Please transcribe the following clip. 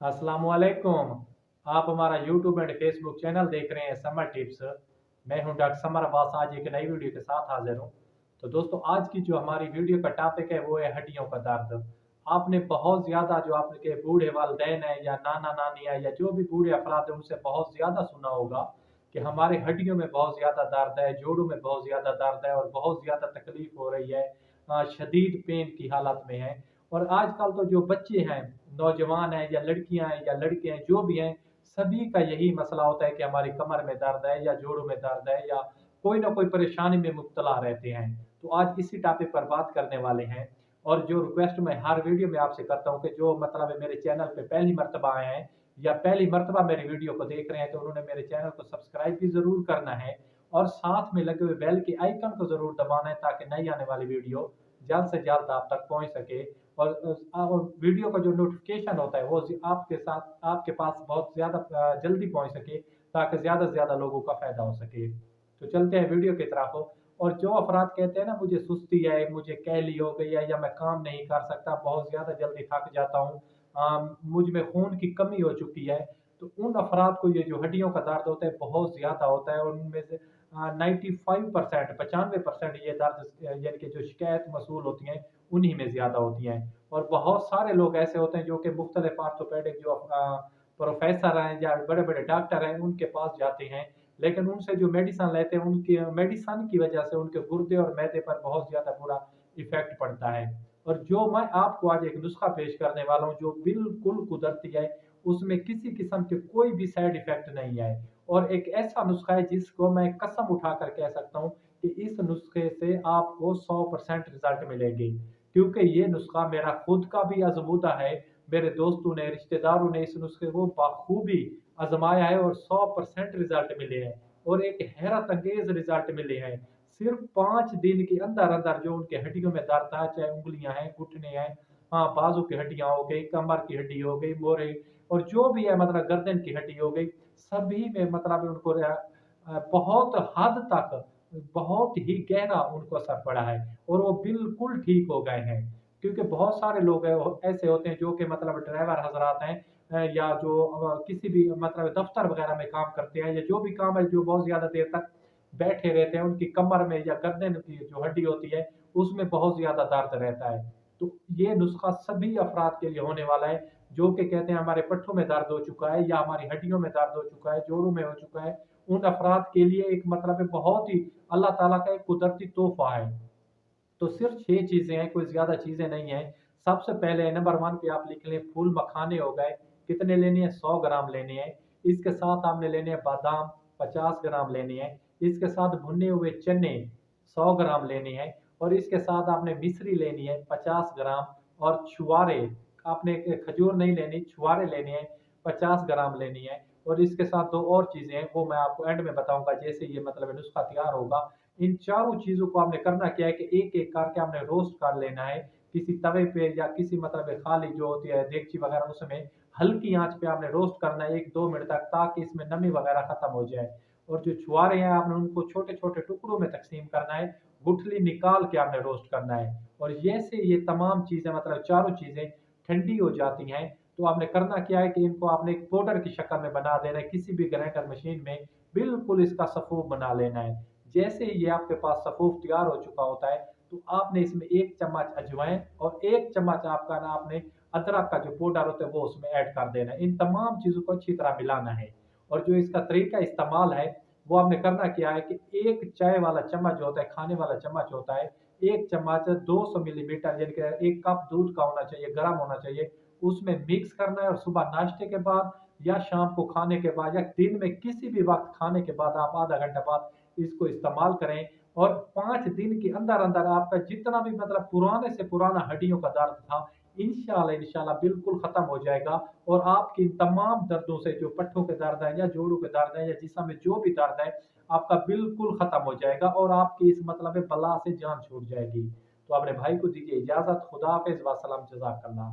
अस्सलाम वालेकुम। आप हमारा यूट्यूब एंड फेसबुक चैनल देख रहे हैं समर टिप्स। मैं हूं डॉक्टर समर अब्बास, आज एक नई वीडियो के साथ हाजिर हूं। तो दोस्तों, आज की जो हमारी वीडियो का टॉपिक है वो है हड्डियों का दर्द। आपने बहुत ज़्यादा जो आपके बूढ़े वालिदैन हैं या नाना नानी है या जो भी बूढ़े अफराद हैं उनसे बहुत ज़्यादा सुना होगा कि हमारे हड्डियों में बहुत ज़्यादा दर्द है, जोड़ों में बहुत ज़्यादा दर्द है और बहुत ज़्यादा तकलीफ हो रही है, शदीद पेन की हालत में है। और आजकल तो जो बच्चे हैं, नौजवान हैं या लड़कियां हैं या लड़के हैं, जो भी हैं, सभी का यही मसला होता है कि हमारी कमर में दर्द है या जोड़ों में दर्द है या कोई ना कोई परेशानी में मुब्तला रहते हैं। तो आज इसी टॉपिक पर बात करने वाले हैं। और जो रिक्वेस्ट मैं हर वीडियो में आपसे करता हूँ कि जो मतलब मेरे चैनल पे पहली मर्तबा आए हैं या पहली मर्तबा मेरी वीडियो को देख रहे हैं तो उन्होंने मेरे चैनल को सब्सक्राइब भी ज़रूर करना है और साथ में लगे हुए बेल के आइकन को ज़रूर दबाना है ताकि नई आने वाली वीडियो जल्द से जल्द आप तक पहुंच सके। और वीडियो का जो नोटिफिकेशन होता है वो आपके साथ आपके पास बहुत ज़्यादा जल्दी पहुंच सके ताकि ज़्यादा से ज़्यादा लोगों का फ़ायदा हो सके। तो चलते हैं वीडियो की तरफ। और जो अफराद कहते हैं ना मुझे सुस्ती है, मुझे कैली हो गई है या मैं काम नहीं कर सकता, बहुत ज़्यादा जल्दी थक जाता हूँ, मुझ में खून की कमी हो चुकी है, तो उन अफराद को ये जो हड्डियों का दर्द होता है बहुत ज़्यादा होता है और उनमें से 95% 95% ये दर्द यानी कि जो शिकायत मसूल होती हैं उन्हीं में ज़्यादा होती हैं। और बहुत सारे लोग ऐसे होते हैं जो कि मुख्तलिफ आर्थोपेडिक जो प्रोफेसर हैं या बड़े बड़े डॉक्टर हैं उनके पास जाते हैं, लेकिन उनसे जो मेडिसन लेते हैं उनकी मेडिसन की वजह से उनके गुर्दे और मैदे पर बहुत ज़्यादा बुरा इफेक्ट पड़ता है। और जो मैं आपको आज एक नुस्खा पेश करने वाला हूँ जो बिल्कुल कुदरती है, उसमें किसी किस्म के कोई भी साइड इफेक्ट नहीं है और एक ऐसा नुस्खा है जिसको मैं कसम उठाकर कह सकता हूँ कि इस नुस्खे से आपको 100% रिजल्ट मिलेंगे, क्योंकि ये नुस्खा मेरा खुद का भी आजमूदा है। मेरे दोस्तों ने, रिश्तेदारों ने इस नुस्खे को बखूबी आजमाया है और 100% रिजल्ट मिले हैं और एक हैरत अंगेज रिजल्ट मिले हैं। सिर्फ 5 दिन के अंदर अंदर जो उनके हड्डियों में दर्द था, चाहे उंगलियां हैं, घुटने हैं, हाँ बाजू की हड्डियां हो गई, कमर की हड्डी हो गई, मोरे और जो भी है मतलब गर्दन की हड्डी हो गई, सभी में मतलब उनको बहुत हद तक बहुत ही गहरा उनको असर पड़ा है और वो बिल्कुल ठीक हो गए हैं। क्योंकि बहुत सारे लोग ऐसे होते हैं जो कि मतलब ड्राइवर हजरात हैं, या जो किसी भी मतलब दफ्तर वगैरह में काम करते हैं या जो भी काम है जो बहुत ज्यादा देर तक बैठे रहते हैं, उनकी कमर में या गर्दन की जो हड्डी होती है उसमें बहुत ज्यादा दर्द रहता है। तो ये नुस्खा सभी अफराद के लिए होने वाला है जो कि कहते हैं हमारे पट्टों में दर्द हो चुका है या हमारी हड्डियों में दर्द हो चुका है, जोड़ों में हो चुका है। उन अफराद के लिए एक मतलब है बहुत ही अल्लाह ताला का एक कुदरती तोहफा है। तो सिर्फ 6 चीज़ें हैं, कोई ज़्यादा चीज़ें नहीं हैं। सबसे पहले नंबर 1 पे आप लिख लें, फूल मखाने हो गए। कितने लेने हैं? 100 ग्राम लेने हैं। इसके साथ आपने लेने हैं बादाम, 50 ग्राम लेने हैं। इसके साथ भुने हुए चने 100 ग्राम लेने हैं और इसके साथ आपने मिश्री लेनी है 50 ग्राम और छुआरे, आपने खजूर नहीं लेनी, छुआरे लेने हैं 50 ग्राम लेनी है। और इसके साथ 2 और चीज़ें हैं वो मैं आपको एंड में बताऊँगा जैसे ये मतलब नुस्खा तैयार होगा। इन चारों चीजों को आपने करना क्या है कि एक एक करके आपने रोस्ट कर लेना है किसी तवे पे या किसी मतलब खाली जो होती है देगची वगैरह, उसमें हल्की आंच पे आपने रोस्ट करना है 1-2 मिनट तक ताकि इसमें नमी वगैरह खत्म हो जाए। और जो छुआरे हैं आपने उनको छोटे छोटे टुकड़ों में तकसीम करना है, गुठली निकाल के आपने रोस्ट करना है। और जैसे ये तमाम चीजें मतलब चारों चीजें ठंडी हो जाती हैं तो आपने करना क्या है कि इनको आपने एक पाउडर की शक्ल में बना देना है, किसी भी ग्राइंडर मशीन में बिल्कुल इसका सफूफ बना लेना है। जैसे ही ये आपके पास सफूफ तैयार हो चुका होता है तो आपने इसमें 1 चम्मच अजवाइन और 1 चम्मच आपका ना आपने अदरक का जो पाउडर होता है वो उसमें ऐड कर देना है। इन तमाम चीज़ों को अच्छी तरह मिलाना है। और जो इसका तरीका इस्तेमाल है वो आपने करना क्या है कि 1 चाय वाला चम्मच जो होता है, खाने वाला चम्मच होता है, 1 चम्मच 200 मिलीमीटर यानी कि 1 कप दूध का होना चाहिए, गर्म होना चाहिए, उसमें मिक्स करना है और सुबह नाश्ते के बाद या शाम को खाने के बाद या दिन में किसी भी वक्त खाने के बाद आप आधा घंटा बाद इसको इस्तेमाल करें। और 5 दिन के अंदर अंदर आपका जितना भी मतलब पुराने से पुराना हड्डियों का दर्द था इंशाल्लाह इंशाल्लाह बिल्कुल खत्म हो जाएगा। और आपकी इन तमाम दर्दों से जो पट्टों के दर्द है या जोड़ों के दर्द है या जिस्म में जो भी दर्द है आपका बिल्कुल खत्म हो जाएगा और आपकी इस मतलब बला से जान छूट जाएगी। तो अपने भाई को दीजिए इजाजत। खुदा हाफिज, वसलम, जजाकल्लाह।